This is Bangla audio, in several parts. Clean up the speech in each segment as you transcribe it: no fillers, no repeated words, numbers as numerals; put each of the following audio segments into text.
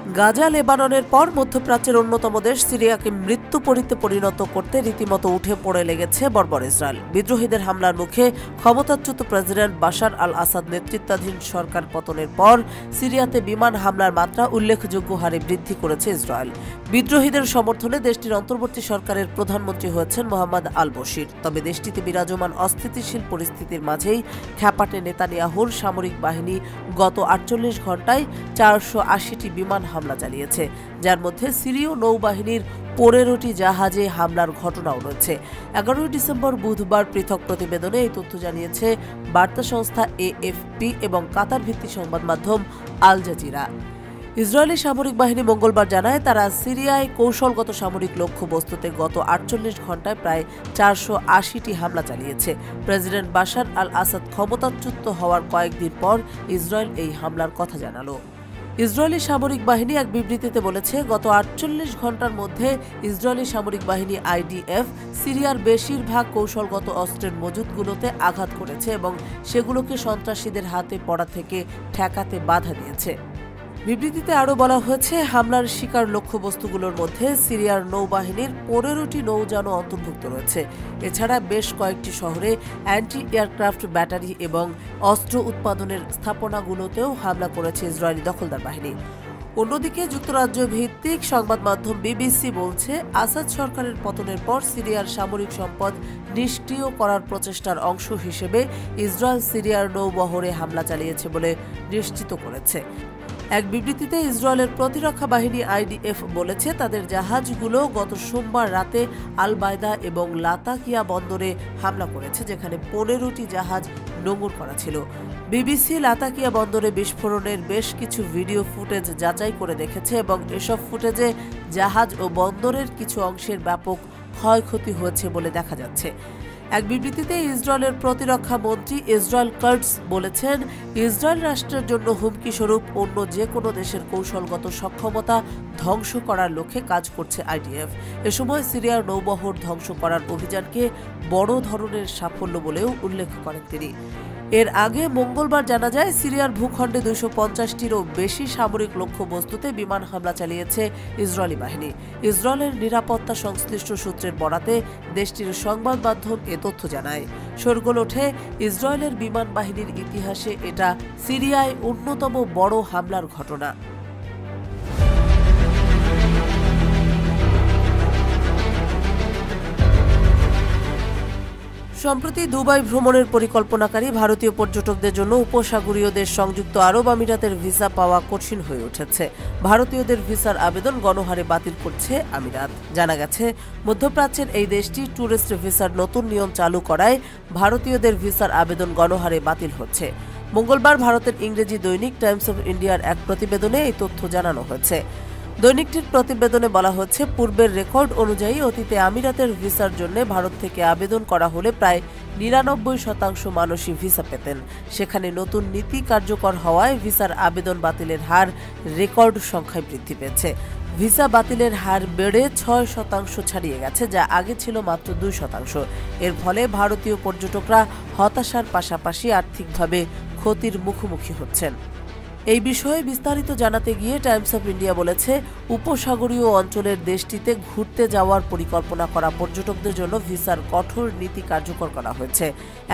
গাজা লেবাননের পর মধ্যপ্রাচ্যের অন্যতম দেশ সিরিয়াকে মৃত্যুপরীতে পরিণত করতে রীতিমতো উঠে পড়ে লেগেছে বর্বর ইসরায়েল। বিদ্রোহীদের হামলার মুখে ক্ষমতাচ্যুত প্রেসিডেন্ট বাশার আল আসাদ নেতৃত্বাধীন সরকার পতনের পর সিরিয়াতে বিমান হামলার মাত্রা উল্লেখযোগ্য হারে বৃদ্ধি করেছে ইসরায়েল। বিদ্রোহীদের সমর্থনে দেশটির অন্তর্বর্তী সরকারের প্রধানমন্ত্রী হয়েছেন মোহাম্মদ আল বশির। তবে দেশটিতে বিরাজমান অস্থিতিশীল পরিস্থিতির মাঝেই খ্যাপাটে নেতানিয়াহুর সামরিক বাহিনী গত ৪৮ ঘণ্টায় ৪৮০টি বিমান হামলা চালিয়েছে, যার মধ্যে সিরীয় নৌবাহিনীর ১৫টি জাহাজে হামলার ঘটনাও রয়েছে। ১১ ডিসেম্বর বুধবার পৃথক প্রতিবেদনে এই তথ্য জানিয়েছে বার্তা সংস্থা এএফপি এবং কাতার ভিত্তিক সংবাদ মাধ্যম আল জাজিরা। ইসরায়েলি সামরিক বাহিনী মঙ্গলবার জানায়, তারা সিরিয়ায় কৌশলগত সামরিক লক্ষ্যবস্তুতে গত ৪৮ ঘণ্টায় প্রায় ৪৮০টি হামলা চালিয়েছে। প্রেসিডেন্ট বাশার আল আসাদ ক্ষমতাচ্যুত হওয়ার কয়েকদিন পর ইসরায়েল এই হামলার কথা জানালো। ইসরায়েলি সামরিক বাহিনী এক বিবৃতিতে বলেছে, গত ৪৮ ঘণ্টার মধ্যে ইসরায়েলি সামরিক বাহিনী আইডিএফ সিরিয়ার বেশিরভাগ কৌশলগত অস্ত্রের মজুতগুলোতে আঘাত করেছে এবং সেগুলোকে সন্ত্রাসীদের হাতে পড়া থেকে ঠেকাতে বাধা দিয়েছে। বিবৃতিতে আরও বলা হয়েছে, হামলার শিকার লক্ষ্যবস্তুগুলোর মধ্যে সিরিয়ার নৌবাহিনীর ১৫টি নৌযানও অন্তর্ভুক্ত রয়েছে। এছাড়া বেশ কয়েকটি শহরে অ্যান্টি এয়ারক্রাফট ব্যাটারি এবং অস্ত্র উৎপাদনের স্থাপনাগুলোতেও হামলা করেছে ইসরায়েলি দখলদার বাহিনী। অন্যদিকে যুক্তরাজ্য ভিত্তিক সংবাদ মাধ্যম বিবিসি বলছে, আসাদ সরকারের পতনের পর সিরিয়ার সামরিক সম্পদ নিষ্ক্রিয় করার প্রচেষ্টার অংশ হিসেবে ইসরায়েল সিরিয়ার নৌবহরে হামলা চালিয়েছে বলে নিশ্চিত করেছে। এক বিবৃতিতে ইসরায়েলের প্রতিরক্ষা বাহিনী আইডিএফ বলেছে, তাদের জাহাজগুলো গত সোমবার রাতে আল বাইদা এবং লাতাকিয়া বন্দরে হামলা করেছে, যেখানে ১৫টি জাহাজ নোঙর করা ছিল। বিবিসি লাতাকিয়া বন্দরে বিস্ফোরণের বেশ কিছু ভিডিও ফুটেজ যাচাই করে দেখেছে এবং এসব ফুটেজে জাহাজ ও বন্দরের কিছু অংশের ব্যাপক ক্ষয়ক্ষতি হয়েছে বলে দেখা যাচ্ছে। এক বিবৃতিতে ইসরায়েলের প্রতিরক্ষা মন্ত্রী ইসরায়েল কার্টস বলেছেন, ইসরায়েল রাষ্ট্রের জন্য হুমকি স্বরূপ অন্য যে কোনো দেশের কৌশলগত সক্ষমতা ধ্বংস করার লক্ষ্যে কাজ করছে আইডিএফ। এ সময় সিরিয়ার নৌবহর ধ্বংস করার অভিযানকে বড় ধরনের সাফল্য বলেও উল্লেখ করেন তিনি। এর আগে মঙ্গলবার জানা যায়, সিরিয়ার ভূখণ্ডে ২৫০টিরও বেশি সামরিক লক্ষ্যবস্তুতে বিমান হামলা চালিয়েছে ইসরায়েলি বাহিনী। ইসরায়েলের নিরাপত্তা সংশ্লিষ্ট সূত্রের বরাতে দেশটির সংবাদ মাধ্যম এ তথ্য জানায়। শোরগোল ওঠে, ইসরায়েলের বিমান বাহিনীর ইতিহাসে এটা সিরিয়ায় অন্যতম বড় হামলার ঘটনা। সম্প্রতি দুবাই ভ্রমণের পরিকল্পনাকারী ভারতীয় পর্যটকদের জন্য উপসাগরীয় দেশ সংযুক্ত আরব আমিরাতের ভিসা পাওয়া কঠিন হয়ে উঠেছে। ভারতীয়দের ভিসার আবেদন গণহারে বাতিল করছে আমিরাত। জানা গেছে, মধ্যপ্রাচ্যের এই দেশটি ট্যুরিস্ট ভিসার নতুন নিয়ম চালু করায় ভারতীয়দের ভিসার আবেদন গণহারে বাতিল হচ্ছে। মঙ্গলবার ভারতের ইংরেজি দৈনিক টাইমস অফ ইন্ডিয়ার এক প্রতিবেদনে এই তথ্য জানানো হয়েছে। দৈনিকটির প্রতিবেদনে বলা হচ্ছে, পূর্বের রেকর্ড অনুযায়ী অতীতে আমিরাতের ভিসার জন্য ভারত থেকে আবেদন করা হলে প্রায় ৯৯% মানুষই ভিসা পেতেন। সেখানে নতুন নীতি কার্যকর হওয়ায় ভিসার আবেদন বাতিলের হার রেকর্ড সংখ্যায় বৃদ্ধি পেয়েছে। ভিসা বাতিলের হার বেড়ে ৬% ছাড়িয়ে গেছে, যা আগে ছিল মাত্র ২%। এর ফলে ভারতীয় পর্যটকরা হতাশার পাশাপাশি আর্থিকভাবে ক্ষতির মুখোমুখি হচ্ছেন। এই বিষয়ে বিস্তারিত জানাতে গিয়ে টাইমস অফ ইন্ডিয়া বলেছে, উপসাগরীয় অঞ্চলের দেশটিতে ঘুরতে যাওয়ার পরিকল্পনা করা পর্যটকদের জন্য ভিসার কঠোর নীতি কার্যকর করা হয়েছে।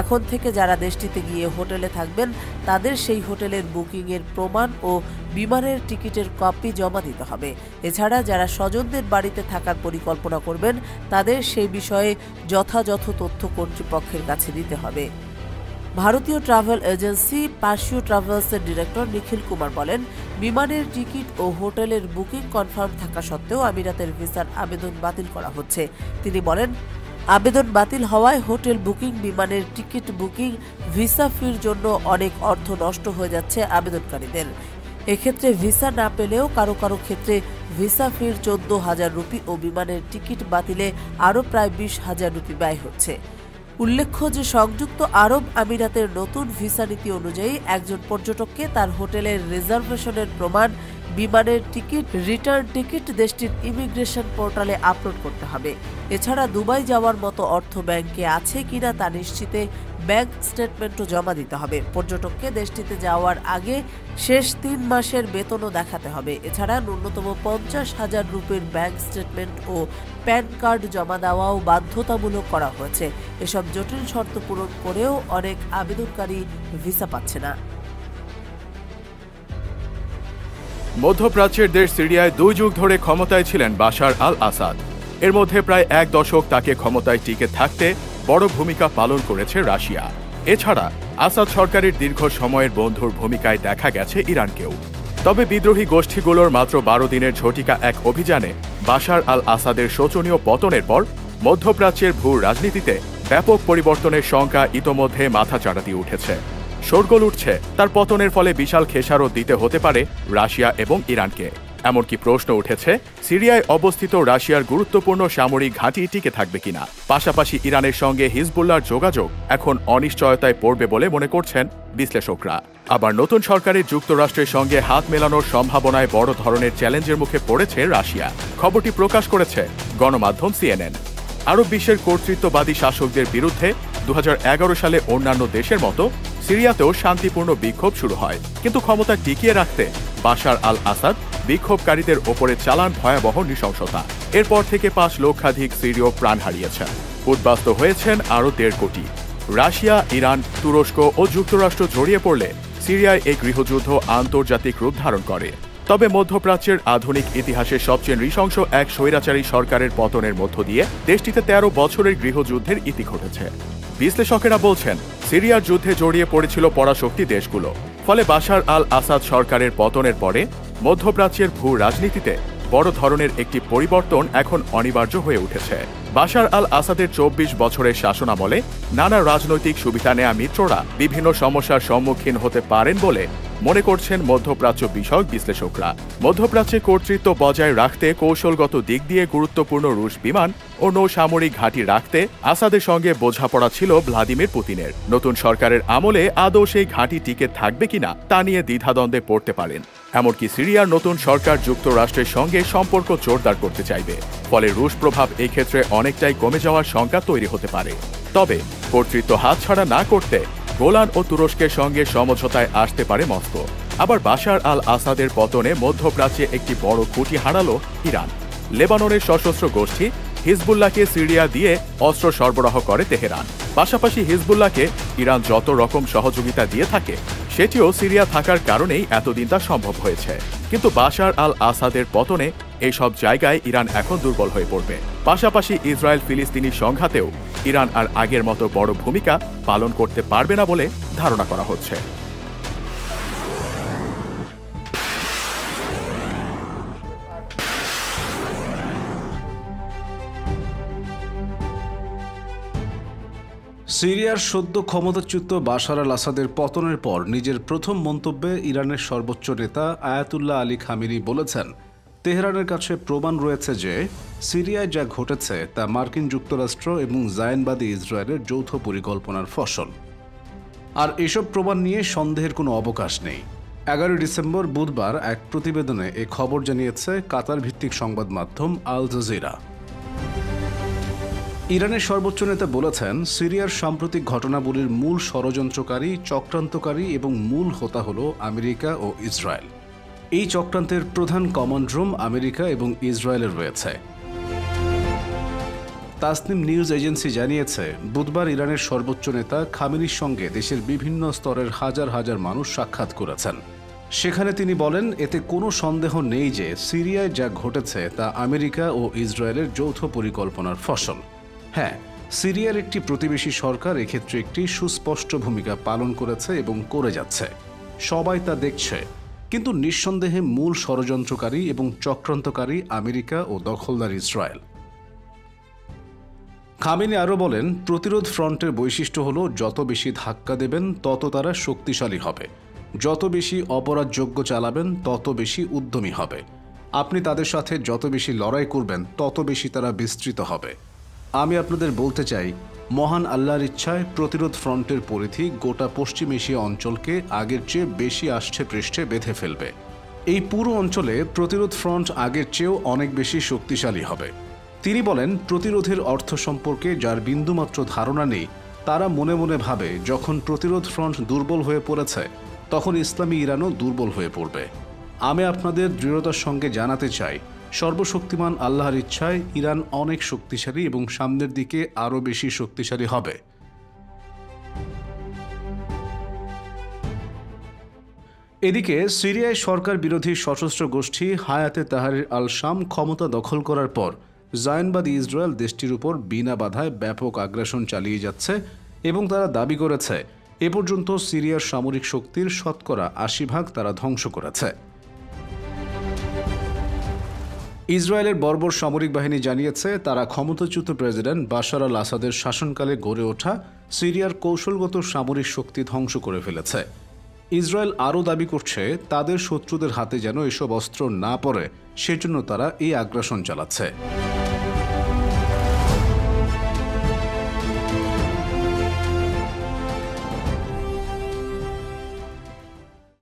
এখন থেকে যারা দেশটিতে গিয়ে হোটেলে থাকবেন, তাদের সেই হোটেলের বুকিংয়ের প্রমাণ ও বিমানের টিকিটের কপি জমা দিতে হবে। এছাড়া যারা স্বজনদের বাড়িতে থাকার পরিকল্পনা করবেন, তাদের সেই বিষয়ে যথাযথ তথ্য কর্তৃপক্ষের কাছে দিতে হবে। ভারতীয় ট্রাভেল এজেন্সি পার্সিও ট্রাভেলসের ডিরেক্টর নিখিল কুমার বলেন, বিমানের টিকিট ও হোটেলের বুকিং কনফার্ম থাকা সত্ত্বেও আমিরাতের ভিসার আবেদন বাতিল করা হচ্ছে। তিনি বলেন, আবেদন বাতিল হওয়ায় হোটেল বুকিং, বিমানের টিকিট বুকিং, ভিসা ফির জন্য অনেক অর্থ নষ্ট হয়ে যাচ্ছে আবেদনকারীদের। এক্ষেত্রে ভিসা না পেলেও কারো কারো ক্ষেত্রে ভিসা ফির ১৪,০০০ রুপি ও বিমানের টিকিট বাতিলে আরও প্রায় ২০,০০০ রুপি ব্যয় হচ্ছে। উল্লেখ্য যে সংযুক্ত আরব আমিরাতের নতুন ভিসা নীতি অনুযায়ী একজন পর্যটককে তার হোটেলের রিজার্ভেশনের প্রমাণ, বিমানের টিকিট, রিটার্ন টিকিট দেশটির ইমিগ্রেশন পোর্টালে আপলোড করতে হবে। এছাড়া দুবাই যাওয়ার মতো অর্থ ব্যাংকে আছে কিনা তা নিশ্চিতে ব্যাংক স্টেটমেন্টও জমা দিতে হবে। পর্যটককে দেশটিতে যাওয়ার আগে শেষ 3 মাসের বেতনও দেখাতে হবে। এছাড়া ন্যূনতম 50,000 রুপির ব্যাংক স্টেটমেন্ট ও প্যান কার্ড জমা দেওয়াও বাধ্যতামূলক করা হয়েছে। এসব জটিল শর্ত পূরণ করেও অনেক আবেদনকারী ভিসা পাচ্ছে না। মধ্যপ্রাচ্যের দেশ সিরিয়ায় 2 যুগ ধরে ক্ষমতায় ছিলেন বাশার আল আসাদ। এর মধ্যে প্রায় 1 দশক তাকে ক্ষমতায় টিকে থাকতে বড় ভূমিকা পালন করেছে রাশিয়া। এছাড়া আসাদ সরকারের দীর্ঘ সময়ের বন্ধুর ভূমিকায় দেখা গেছে ইরানকেও। তবে বিদ্রোহী গোষ্ঠীগুলোর মাত্র 12 দিনের ঝটিকা এক অভিযানে বাশার আল আসাদের শোচনীয় পতনের পর মধ্যপ্রাচ্যের ভূ রাজনীতিতে ব্যাপক পরিবর্তনের শঙ্কা ইতোমধ্যে মাথাচাড়া দিয়ে উঠেছে। শোরগোল উঠছে তার পতনের ফলে বিশাল খেসারত দিতে হতে পারে রাশিয়া এবং ইরানকে। এমনকি প্রশ্ন উঠেছে সিরিয়ায় অবস্থিত রাশিয়ার গুরুত্বপূর্ণ সামরিক ঘাঁটি টিকে থাকবে কিনা। পাশাপাশি ইরানের সঙ্গে হিজবুল্লাহর যোগাযোগ এখন অনিশ্চয়তায় পড়বে বলে মনে করছেন বিশ্লেষকরা। আবার নতুন সরকারের যুক্তরাষ্ট্রের সঙ্গে হাত মেলানোর সম্ভাবনায় বড় ধরনের চ্যালেঞ্জের মুখে পড়েছে রাশিয়া। খবরটি প্রকাশ করেছে গণমাধ্যম CNN। আরব বিশ্বের কর্তৃত্ববাদী শাসকদের বিরুদ্ধে 2011 সালে অন্যান্য দেশের মতো সিরিয়াতেও শান্তিপূর্ণ বিক্ষোভ শুরু হয়, কিন্তু ক্ষমতা টিকিয়ে রাখতে বাশার আল আসাদ বিক্ষোভকারীদের ওপরে চালান ভয়াবহ নৃশংসতা। এরপর থেকে 5 লক্ষাধিক সিরীয় প্রাণ হারিয়েছেন, উদ্বাস্ত হয়েছেন আরও 1.5 কোটি। রাশিয়া, ইরান, তুরস্ক ও যুক্তরাষ্ট্র জড়িয়ে পড়লে সিরিয়ায় এই গৃহযুদ্ধ আন্তর্জাতিক রূপ ধারণ করে। তবে মধ্যপ্রাচ্যের আধুনিক ইতিহাসে সবচেয়ে নৃশংস এক স্বৈরাচারী সরকারের পতনের মধ্য দিয়ে দেশটিতে 13 বছরের গৃহযুদ্ধের ইতি ঘটেছে। বিশ্লেষকেরা বলছেন সিরিয়ার যুদ্ধে জড়িয়ে পড়েছিল পরাশক্তি দেশগুলো। ফলে বাশার আল আসাদ সরকারের পতনের পরে মধ্যপ্রাচ্যের ভূ রাজনীতিতে বড় ধরনের একটি পরিবর্তন এখন অনিবার্য হয়ে উঠেছে। বাশার আল আসাদের 24 বছরের শাসনামলে নানা রাজনৈতিক সুবিধা নেয়া মিত্ররা বিভিন্ন সমস্যার সম্মুখীন হতে পারেন বলে মনে করছেন মধ্যপ্রাচ্য বিষয়ক বিশ্লেষকরা। মধ্যপ্রাচ্যে কর্তৃত্ব বজায় রাখতে কৌশলগত দিক দিয়ে গুরুত্বপূর্ণ রুশ বিমান ও নৌসামরিক ঘাঁটি রাখতে আসাদের সঙ্গে বোঝাপড়া ছিল ভ্লাদিমির পুতিনের। নতুন সরকারের আমলে আদৌ সেই ঘাঁটি টিকে থাকবে কিনা তা নিয়ে দ্বিধাদ্বন্দ্বে পড়তে পারেন। এমনকি সিরিয়ার নতুন সরকার যুক্তরাষ্ট্রের সঙ্গে সম্পর্ক জোরদার করতে চাইবে। ফলে রুশ প্রভাব এই ক্ষেত্রে অনেকটাই কমে যাওয়ার শঙ্কা তৈরি হতে পারে। তবে কর্তৃত্ব হাতছাড়া না করতে গোলান ও তুরস্কের সঙ্গে সমঝোতায় আসতে পারে মস্কো। আবার বাশার আল আসাদের পতনে মধ্যপ্রাচ্যে একটি বড় খুঁটি হারালো ইরান। লেবাননের সশস্ত্র গোষ্ঠী হিজবুল্লাহকে সিরিয়া দিয়ে অস্ত্র সরবরাহ করে তেহরান। পাশাপাশি হিজবুল্লাহকে ইরান যত রকম সহযোগিতা দিয়ে থাকে সেটিও সিরিয়া থাকার কারণেই এতদিন তা সম্ভব হয়েছে। কিন্তু বাশার আল আসাদের পতনে এইসব জায়গায় ইরান এখন দুর্বল হয়ে পড়বে। পাশাপাশি ইসরায়েল ফিলিস্তিনি সংঘাতেও ইরান আর আগের মতো বড় ভূমিকা পালন করতে পারবে না বলে ধারণা করা হচ্ছে। সিরিয়ার সদ্য ক্ষমতাচ্যুত বাশার আল আসাদের পতনের পর নিজের প্রথম মন্তব্যে ইরানের সর্বোচ্চ নেতা আয়াতুল্লাহ আলী খামেনি বলেছেন, তেহরানের কাছে প্রমাণ রয়েছে যে সিরিয়ায় যা ঘটেছে তা মার্কিন যুক্তরাষ্ট্র এবং জায়নবাদী ইসরায়েলের যৌথ পরিকল্পনার ফসল। আর এসব প্রমাণ নিয়ে সন্দেহের কোনো অবকাশ নেই। 11 ডিসেম্বর বুধবার এক প্রতিবেদনে এ খবর জানিয়েছে কাতার ভিত্তিক সংবাদ মাধ্যম আল জাজিরা। ইরানের সর্বোচ্চ নেতা বলেছেন, সিরিয়ার সাম্প্রতিক ঘটনাবলীর মূল ষড়যন্ত্রকারী, চক্রান্তকারী এবং মূল হোতা হল আমেরিকা ও ইসরায়েল। এই চক্রান্তের প্রধান কমান্ড রুম আমেরিকা এবং ইসরায়েলের রয়েছে। তাসনিম নিউজ এজেন্সি জানিয়েছে, বুধবার ইরানের সর্বোচ্চ নেতা খামেনির সঙ্গে দেশের বিভিন্ন স্তরের হাজার হাজার মানুষ সাক্ষাৎ করেছেন। সেখানে তিনি বলেন, এতে কোনো সন্দেহ নেই যে সিরিয়ায় যা ঘটেছে তা আমেরিকা ও ইসরায়েলের যৌথ পরিকল্পনার ফসল। হ্যাঁ, সিরিয়ার একটি প্রতিবেশী সরকার এক্ষেত্রে একটি সুস্পষ্ট ভূমিকা পালন করেছে এবং করে যাচ্ছে। সবাই তা দেখছে। কিন্তু নিঃসন্দেহে মূল ষড়যন্ত্রকারী এবং চক্রান্তকারী আমেরিকা ও দখলদার ইসরায়েল। খামেনি আরও বলেন, প্রতিরোধ ফ্রন্টের বৈশিষ্ট্য হল যত বেশি ধাক্কা দেবেন তত তারা শক্তিশালী হবে, যত বেশি অপরাধযোগ্য চালাবেন তত বেশি উদ্যমী হবে। আপনি তাদের সাথে যত বেশি লড়াই করবেন তত বেশি তারা বিস্তৃত হবে। আমি আপনাদের বলতে চাই, মহান আল্লাহর ইচ্ছায় প্রতিরোধ ফ্রন্টের পরিধি গোটা পশ্চিম এশিয়া অঞ্চলকে আগের চেয়ে বেশি আষ্ঠে পৃষ্ঠে বেঁধে ফেলবে। এই পুরো অঞ্চলে প্রতিরোধ ফ্রন্ট আগের চেয়েও অনেক বেশি শক্তিশালী হবে। তিনি বলেন, প্রতিরোধের অর্থ সম্পর্কে যার বিন্দুমাত্র ধারণা নেই তারা মনে মনে ভাবে যখন প্রতিরোধ ফ্রন্ট দুর্বল হয়ে পড়েছে তখন ইসলামী ইরানও দুর্বল হয়ে পড়বে। আমি আপনাদের দৃঢ়তার সঙ্গে জানাতে চাই, সর্বশক্তিমান আল্লাহর ইচ্ছায় ইরান অনেক শক্তিশালী এবং সামনের দিকে আরও বেশি শক্তিশালী হবে। এদিকে সিরিয়ায় সরকার বিরোধী সশস্ত্র গোষ্ঠী হায়াতে তাহরির আল শাম ক্ষমতা দখল করার পর জায়নবাদী ইসরায়েল দেশটির উপর বিনা বাধায় ব্যাপক আগ্রাসন চালিয়ে যাচ্ছে এবং তারা দাবি করেছে এ পর্যন্ত সিরিয়ার সামরিক শক্তির শতকরা ৮০% তারা ধ্বংস করেছে। ইসরায়েলের বর্বর সামরিক বাহিনী জানিয়েছে তারা ক্ষমতাচ্যুত প্রেসিডেন্ট বাশার আল আসাদের শাসনকালে গড়ে ওঠা সিরিয়ার কৌশলগত সামরিক শক্তি ধ্বংস করে ফেলেছে। ইসরায়েল আরও দাবি করছে তাদের শত্রুদের হাতে যেন এসব অস্ত্র না পড়ে, সেজন্য তারা এই আগ্রাসন চালাচ্ছে।